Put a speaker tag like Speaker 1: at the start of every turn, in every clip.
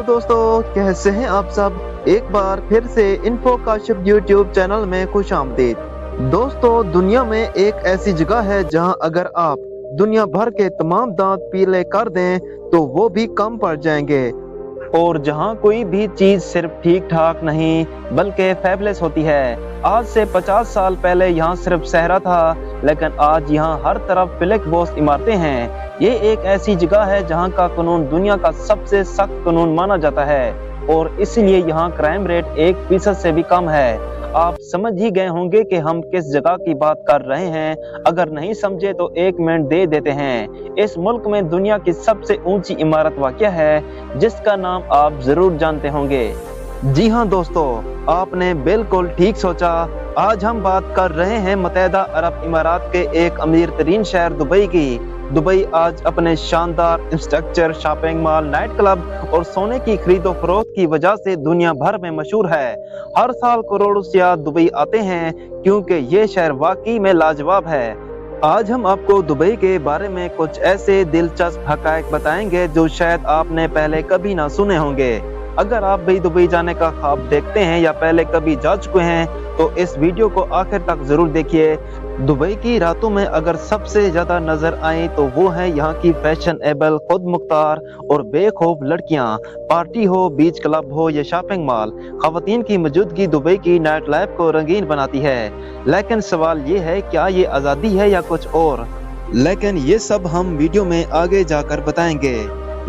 Speaker 1: Hello दोस्तों, कैसे हैं आप सब। एक बार फिर से इन्फो काशिफ यूट्यूब चैनल में खुश आमदीद। दोस्तों, दुनिया में एक ऐसी जगह है जहां अगर आप दुनिया भर के तमाम दांत पीले कर दें तो वो भी कम पड़ जाएंगे, और जहां कोई भी चीज सिर्फ ठीक ठाक नहीं बल्कि फैबलेस होती है। आज से 50 साल पहले यहाँ सिर्फ सहरा था, लेकिन आज यहाँ हर तरफ ब्लैक बॉस इमारतें हैं। ये एक ऐसी जगह है जहाँ का कानून दुनिया का सबसे सख्त कानून माना जाता है, और इसलिए यहाँ क्राइम रेट 1% से भी कम है। आप समझ ही गए होंगे कि हम किस जगह की बात कर रहे हैं। अगर नहीं समझे तो 1 मिनट दे देते हैं। इस मुल्क में दुनिया की सबसे ऊंची इमारत वाक़या है, जिसका नाम आप जरूर जानते होंगे। जी हाँ दोस्तों, आपने बिल्कुल ठीक सोचा। आज हम बात कर रहे हैं मुत्तहिदा अरब इमारात के एक अमीर तरीन शहर दुबई की। दुबई आज अपने शानदार infrastructure, shopping mall, night club और सोने की खरीदो फरोख्त की वजह से दुनिया भर में मशहूर है। हर साल करोड़ों सियाह दुबई आते हैं क्योंकि ये शहर वाकई में लाजवाब है। आज हम आपको दुबई के बारे में कुछ ऐसे दिलचस्प हक़ाइक़ बताएंगे जो शायद आपने पहले कभी ना सुने होंगे। अगर आप भी दुबई जाने का ख्वाब देखते हैं या पहले कभी जा चुके हैं तो इस वीडियो को आखिर तक जरूर देखिए। दुबई की रातों में अगर सबसे ज्यादा नजर आए तो वो है यहाँ की फैशनेबल, खुद मुख्तार और बेखौफ लड़कियाँ। पार्टी हो, बीच क्लब हो या शॉपिंग मॉल, खवातीन की मौजूदगी दुबई की नाइट लाइफ को रंगीन बनाती है। लेकिन सवाल ये है, क्या ये आज़ादी है या कुछ और? लेकिन ये सब हम वीडियो में आगे जाकर बताएंगे।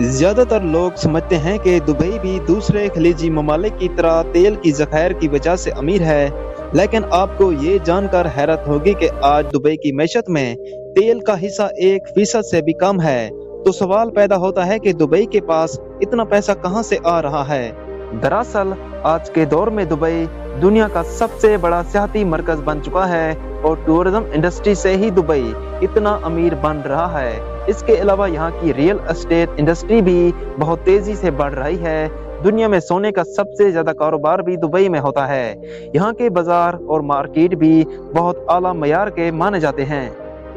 Speaker 1: ज्यादातर लोग समझते हैं कि दुबई भी दूसरे खलीजी ममालिक की तरह तेल की ज़खायर की वजह से अमीर है, लेकिन आपको ये जानकर हैरत होगी कि आज दुबई की मैशत में तेल का हिस्सा 1% से भी कम है। तो सवाल पैदा होता है कि दुबई के पास इतना पैसा कहां से आ रहा है। दरअसल आज के दौर में दुबई दुनिया का सबसे बड़ा सियाहती मरकज बन चुका है, और टूरिज्म इंडस्ट्री से ही दुबई इतना अमीर बन रहा है। इसके अलावा यहाँ की रियल एस्टेट इंडस्ट्री भी बहुत तेजी से बढ़ रही है। दुनिया में सोने का सबसे ज्यादा कारोबार भी दुबई में होता है। यहाँ के बाजार और मार्केट भी बहुत आला मयार के माने जाते हैं।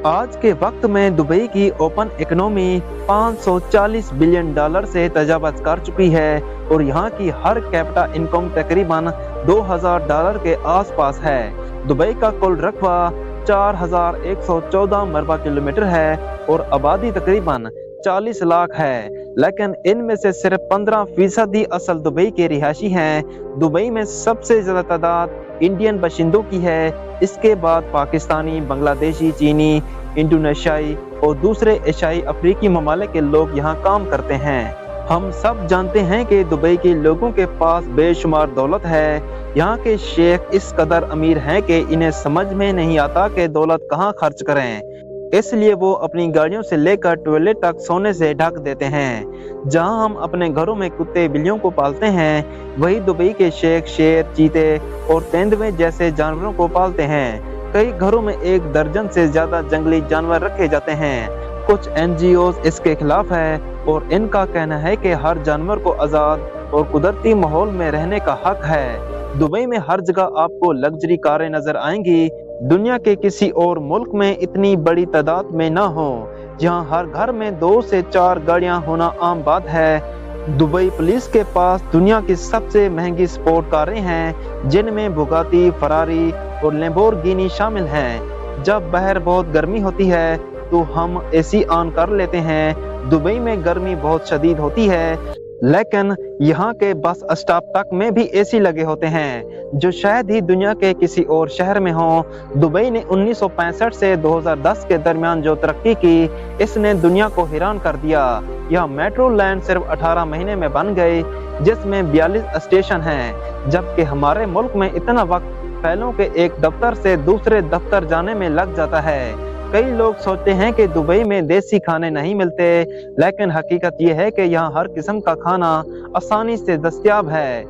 Speaker 1: आज के वक्त में दुबई की ओपन इकोनॉमी 540 बिलियन डॉलर से तजावज़ कर चुकी है, और यहाँ की हर कैपिटा इनकम तकरीबन $2000 के आसपास है। दुबई का कुल रकबा 4114 मरबा किलोमीटर है और आबादी तकरीबन 40 लाख है, लेकिन इनमें से सिर्फ 15% ही असल दुबई के रिहायशी हैं। दुबई में सबसे ज्यादा तादाद इंडियन बाशिंदों की है। इसके बाद पाकिस्तानी, बांग्लादेशी, चीनी, इंडोनेशियाई और दूसरे एशियाई अफ्रीकी ममालिक के लोग यहाँ काम करते हैं। हम सब जानते हैं कि दुबई के लोगों के पास बेशुमार दौलत है। यहाँ के शेख इस कदर अमीर हैं कि इन्हें समझ में नहीं आता कि दौलत कहाँ खर्च करें। इसलिए वो अपनी गाड़ियों से लेकर टॉयलेट तक सोने से ढक देते हैं। जहाँ हम अपने घरों में कुत्ते बिल्लियों को पालते हैं, वही दुबई के शेख शेर, चीते और तेंदुए जैसे जानवरों को पालते हैं। कई घरों में 1 दर्जन से ज्यादा जंगली जानवर रखे जाते हैं। कुछ NGOs इसके खिलाफ है और इनका कहना है कि हर जानवर को आज़ाद और कुदरती माहौल में रहने का हक है। दुबई में हर जगह आपको लग्जरी कारें नजर आएंगी। दुनिया के किसी और मुल्क में इतनी बड़ी तादाद में ना हो। जहां हर घर में 2 से 4 गाड़ियां होना आम बात है। दुबई पुलिस के पास दुनिया की सबसे महंगी स्पोर्ट कारें हैं, जिनमें बुगाटी, फरारी और लैम्बोर्गिनी शामिल हैं। जब बाहर बहुत गर्मी होती है तो हम AC ऑन कर लेते हैं। दुबई में गर्मी बहुत शदीद होती है, लेकिन यहाँ के बस स्टॉप तक में भी AC लगे होते हैं, जो शायद ही दुनिया के किसी और शहर में हो। दुबई ने 1965 से 2010 के दरमियान जो तरक्की की, इसने दुनिया को हैरान कर दिया। यह मेट्रो लाइन सिर्फ 18 महीने में बन गई, जिसमें 42 स्टेशन हैं, जबकि हमारे मुल्क में इतना वक्त फैलों के एक दफ्तर से दूसरे दफ्तर जाने में लग जाता है। कई लोग सोचते हैं कि दुबई में देसी खाने नहीं मिलते, लेकिन हकीकत यह है कि यहाँ हर किस्म का खाना आसानी से दस्तयाब है।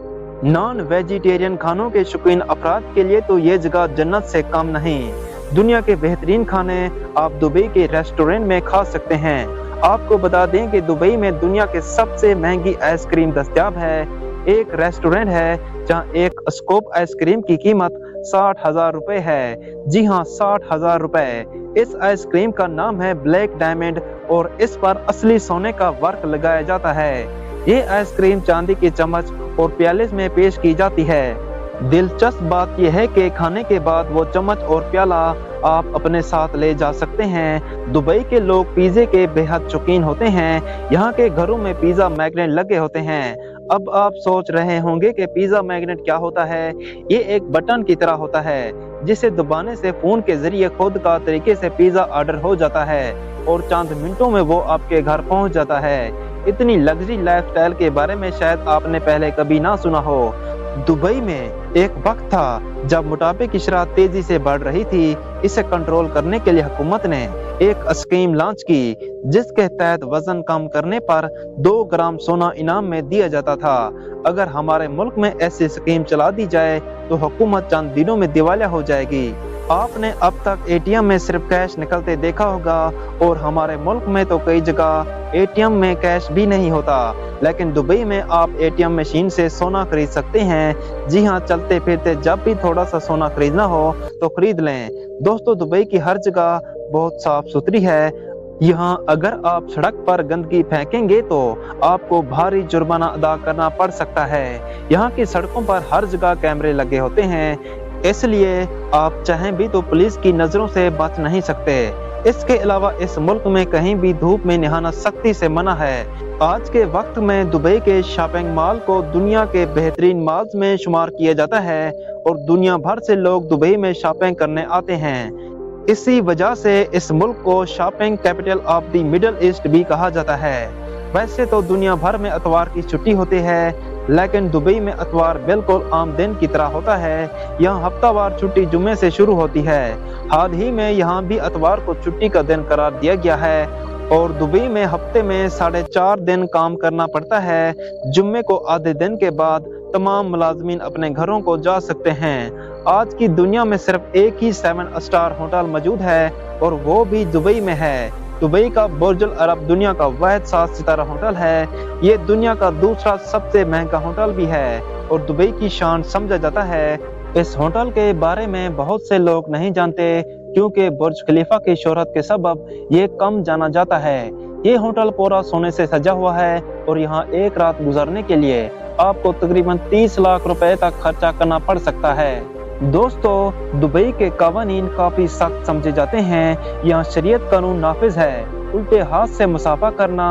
Speaker 1: नॉन वेजिटेरियन खानों के शौकीन अफराद के लिए तो ये जगह जन्नत से कम नहीं। दुनिया के बेहतरीन खाने आप दुबई के रेस्टोरेंट में खा सकते हैं। आपको बता दें कि दुबई में दुनिया के सबसे महंगी आइसक्रीम दस्तयाब है। एक रेस्टोरेंट है जहाँ एक स्कूप आइसक्रीम की कीमत 60,000 रुपए है। जी हाँ, 60,000 रुपए। इस आइसक्रीम का नाम है ब्लैक डायमंड और इस पर असली सोने का वर्क लगाया जाता है। ये आइसक्रीम चांदी की चम्मच और प्याले में पेश की जाती है। दिलचस्प बात यह है कि खाने के बाद वो चम्मच और प्याला आप अपने साथ ले जा सकते हैं। दुबई के लोग पिज़्ज़े के बेहद शौकीन होते हैं। यहाँ के घरों में पिज़्ज़ा मैग्नेट लगे होते हैं। अब आप सोच रहे होंगे कि पिज़्ज़ा मैग्नेट क्या होता है। ये एक बटन की तरह होता है जिसे दबाने से फोन के जरिए खुद का तरीके से पिज़्ज़ा ऑर्डर हो जाता है और चंद मिनटों में वो आपके घर पहुंच जाता है। इतनी लग्जरी लाइफस्टाइल के बारे में शायद आपने पहले कभी ना सुना हो। दुबई में एक वक्त था जब मोटापे की शरह तेजी से बढ़ रही थी। इसे कंट्रोल करने के लिए हुकूमत ने एक स्कीम लॉन्च की जिसके तहत वजन कम करने पर 2 ग्राम सोना इनाम में दिया जाता था। अगर हमारे मुल्क में ऐसी स्कीम चला दी जाए तो हुकूमत चंद दिनों में दिवालिया हो जाएगी। आपने अब तक एटीएम में सिर्फ कैश निकलते देखा होगा और हमारे मुल्क में तो कई जगह एटीएम में कैश भी नहीं होता, लेकिन दुबई में आप एटीएम मशीन से सोना खरीद सकते हैं। जी हाँ, चलते फिरते जब भी थोड़ा सा सोना खरीदना हो तो खरीद लें। दोस्तों, दुबई की हर जगह बहुत साफ सुथरी है। यहाँ अगर आप सड़क पर गंदगी फेंकेंगे तो आपको भारी जुर्माना अदा करना पड़ सकता है। यहाँ की सड़कों पर हर जगह कैमरे लगे होते हैं, इसलिए आप चाहें भी तो पुलिस की नजरों से बच नहीं सकते। इसके अलावा इस मुल्क में कहीं भी धूप में नहाना सख्ती से मना है। आज के वक्त में दुबई के शॉपिंग मॉल को दुनिया के बेहतरीन मॉल्स में शुमार किया जाता है और दुनिया भर से लोग दुबई में शॉपिंग करने आते हैं। इसी वजह से इस मुल्क को shopping capital of the middle east भी कहा जाता है। वैसे तो दुनिया भर में इतवार की छुट्टी होती है, लेकिन दुबई में इतवार बिल्कुल आम दिन की तरह होता है। यहाँ हफ्तावार छुट्टी जुम्मे से शुरू होती है। हाल ही में यहाँ भी इतवार को छुट्टी का दिन करार दिया गया है और दुबई में हफ्ते में 4.5 दिन काम करना पड़ता है। जुम्मे को आधे दिन के बाद तमाम मुलाजमीन अपने घरों को जा सकते हैं। आज की दुनिया में सिर्फ एक ही 7 स्टार होटल मौजूद है और वो भी दुबई में है। दुबई का बुर्ज अल अरब दुनिया का वाहिद 7 सितारा होटल है। ये दुनिया का दूसरा सबसे महंगा होटल भी है और दुबई की शान समझा जाता है। इस होटल के बारे में बहुत से लोग नहीं जानते क्योंकि बुर्ज खलीफा की शोहरत के सबब ये कम जाना जाता है। ये होटल पूरा सोने से सजा हुआ है और यहाँ एक रात गुजारने के लिए आपको तकरीबन 30 लाख रुपए तक खर्चा करना पड़ सकता है। दोस्तों, दुबई के कानून काफी सख्त समझे जाते हैं। यहाँ शरीयत कानून नाफिज है। उल्टे हाथ से मुसाफा करना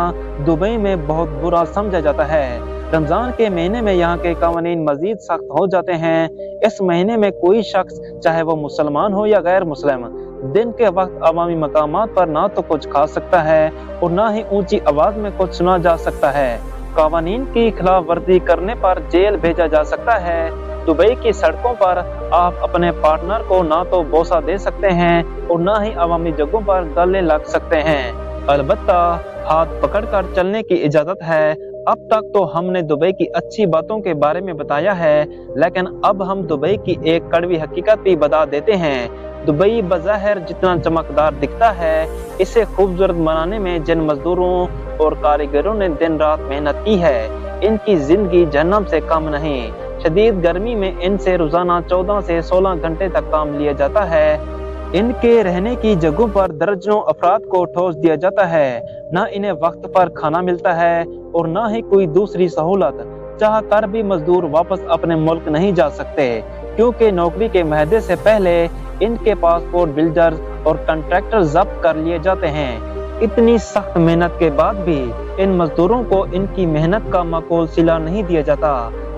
Speaker 1: दुबई में बहुत बुरा समझा जाता है। रमजान के महीने में यहाँ के कानून मजीद सख्त हो जाते हैं। इस महीने में कोई शख्स, चाहे वो मुसलमान हो या गैर मुस्लिम, दिन के वक्त अवामी मकामात पर ना तो कुछ खा सकता है और ना ही ऊंची आवाज में कुछ सुना जा सकता है। कानून की खिलाफ वर्जी करने पर जेल भेजा जा सकता है। दुबई की सड़कों पर आप अपने पार्टनर को ना तो बोसा दे सकते हैं और ना ही अवामी जगहों पर गले लग सकते हैं। अलबत्ता हाथ पकड़कर चलने की इजाजत है। अब तक तो हमने दुबई की अच्छी बातों के बारे में बताया है, लेकिन अब हम दुबई की एक कड़वी हकीकत भी बता देते हैं। दुबई बज़ाहिर जितना चमकदार दिखता है, इसे खूबसूरत बनाने में जिन मजदूरों और कारीगरों ने दिन रात मेहनत की है, इनकी जिंदगी जहन्नम से कम नहीं। शदीद गर्मी में इनसे रोजाना 14 से 16 घंटे तक काम लिया जाता है। इनके रहने की जगहों पर दर्जनों अफराद को ठोस दिया जाता है। न इन्हें वक्त पर खाना मिलता है और न ही कोई दूसरी सहूलत। चाह कर भी मजदूर वापस अपने मुल्क नहीं जा सकते क्योंकि नौकरी के महदे से पहले इनके पासपोर्ट बिल्डर्स और कंट्रैक्टर जब्त कर लिए जाते हैं। इतनी सख्त मेहनत के बाद भी इन मजदूरों को इनकी मेहनत का माकूल सिला नहीं दिया जाता।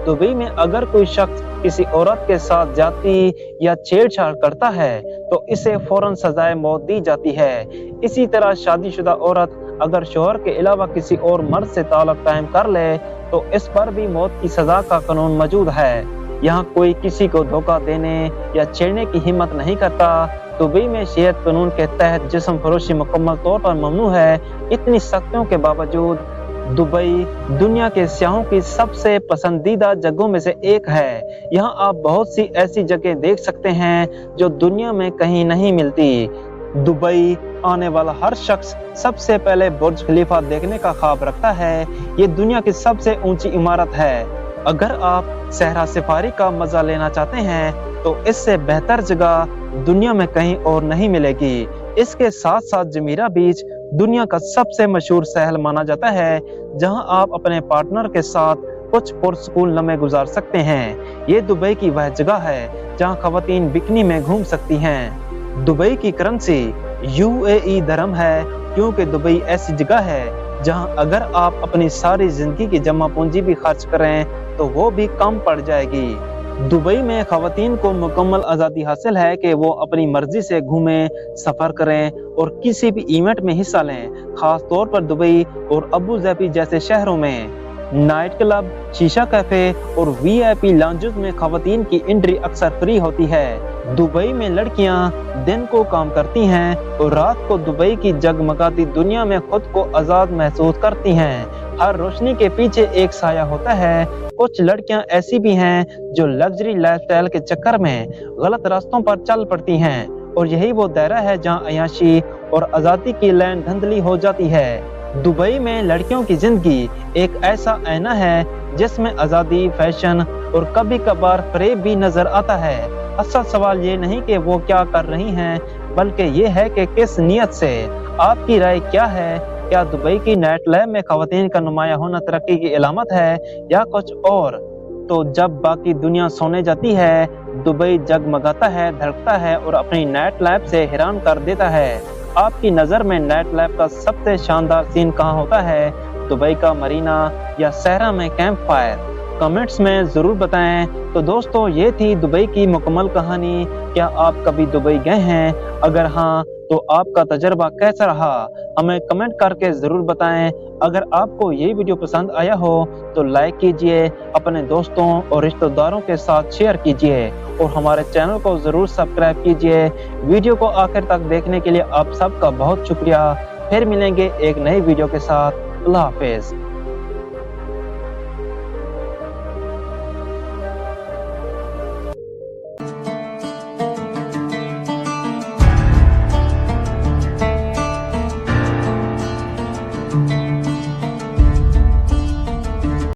Speaker 1: दुबई में अगर कोई शख्स किसी औरत के साथ ज्यादती या छेड़छाड़ करता है तो इसे फौरन सजाए मौत दी जाती है। इसी तरह शादीशुदा औरत अगर शौहर के अलावा किसी और मर्द से ताल्लुक कायम कर ले तो इस पर भी मौत की सजा का कानून मौजूद है। यहाँ कोई किसी को धोखा देने या छेड़ने की हिम्मत नहीं करता। दुबई में शरीयत कानून के तहत जिस्म फरोशी मुकम्मल तौर पर ममनू है। इतनी सख्तियों के बावजूद दुबई दुनिया के सियाहों की सबसे पसंदीदा जगहों में से एक है। यहाँ आप बहुत सी ऐसी जगह देख सकते हैं जो दुनिया में कहीं नहीं मिलती। दुबई आने वाला हर शख्स सबसे पहले बुर्ज खलीफा देखने का ख्वाब रखता है। ये दुनिया की सबसे ऊंची इमारत है। अगर आप सहरा सफारी का मजा लेना चाहते हैं तो इससे बेहतर जगह दुनिया में कहीं और नहीं मिलेगी। اس کے ساتھ ساتھ جمیرہ بیچ دنیا کا سب سے مشہور ساحل مانا جاتا ہے، جہاں آپ اپنے پارٹنر کے ساتھ کچھ پرسکون لمحے گزار سکتے ہیں۔ یہ دبئی کی وہ جگہ ہے جہاں خواتین بکنی میں گھوم سکتی ہیں۔ دبئی کی کرنسی UAE درہم ہے، کیونکہ دبئی ایسی جگہ ہے جہاں اگر آپ اپنی ساری زندگی کی جمع پونجی بھی خرچ کریں تو وہ بھی کم پڑ جائے گی۔ دبئی میں خواتین کو مکمل آزادی حاصل ہے کہ وہ اپنی مرضی سے گھومیں، سفر کریں اور کسی بھی ایونٹ میں حصہ لیں، خاص طور پر دبئی اور ابو ظبی جیسے شہروں میں۔ نائٹ کلب، شیشہ کیفے اور VIP لاؤنجز میں خواتین کی انٹری اکثر فری ہوتی ہے۔ دبئی میں لڑکیاں دن کو کام کرتی ہیں اور رات کو دبئی کی جگمگاتی دنیا میں خود کو آزاد محسوس کرتی ہیں۔ ہر روشنی کے پیچھے ایک سایہ ہوتا ہے۔ کچھ لڑکیاں ایسی بھی ہیں جو لگژری لائف سٹائل کے چکر میں غلط راستوں پر چل پڑتی ہیں، اور یہی وہ دائرہ ہے جہاں عیاشی اور آزادی کی لین دھندلی ہو جاتی ہے۔ دبئی میں لڑکیوں کی زندگی ایک ایسا آئینہ ہے جس میں آزادی، فیشن اور کبھی کبھار فریب بھی نظر آتا ہے۔ اصل سوال یہ نہیں کہ وہ کیا کر رہی ہیں، بلکہ یہ ہے کہ کس نیت سے۔ آپ کی رائے کیا ہے؟ کیا دبئی کی نائٹ لائف میں خواتین کا نمایاں ہونا ترقی کی علامت ہے یا کچھ اور؟ تو جب باقی دنیا سونے جاتی ہے، دبئی جگمگاتا ہے، دھڑکتا ہے اور اپنی نائٹ لائف سے حیران کر دیتا ہے۔ آپ کی نظر میں نائٹ لائف کا سب سے شاندار سین کہاں ہوتا ہے؟ دبئی کا مرینا یا صحرا میں کیمپ فائر؟ کمنٹس میں ضرور بتائیں۔ تو دوستو، یہ تھی دبئی کی مکمل کہانی۔ کیا آپ کبھی دبئی گئے ہیں؟ اگر ہاں تو آپ کا تجربہ کیسا رہا؟ ہمیں کمنٹ کر کے ضرور بتائیں۔ اگر آپ کو یہ ویڈیو پسند آیا ہو تو لائک کیجئے، اپنے دوستوں اور رشتہ داروں کے ساتھ شیئر کیجئے اور ہمارے چینل کو ضرور سبسکرائب کیجئے۔ ویڈیو کو آخر تک دیکھنے کے لیے آپ سب کا بہت شکریہ۔ پھر ملیں گے ایک نئی ویڈیو کے ساتھ۔ اللہ حافظ۔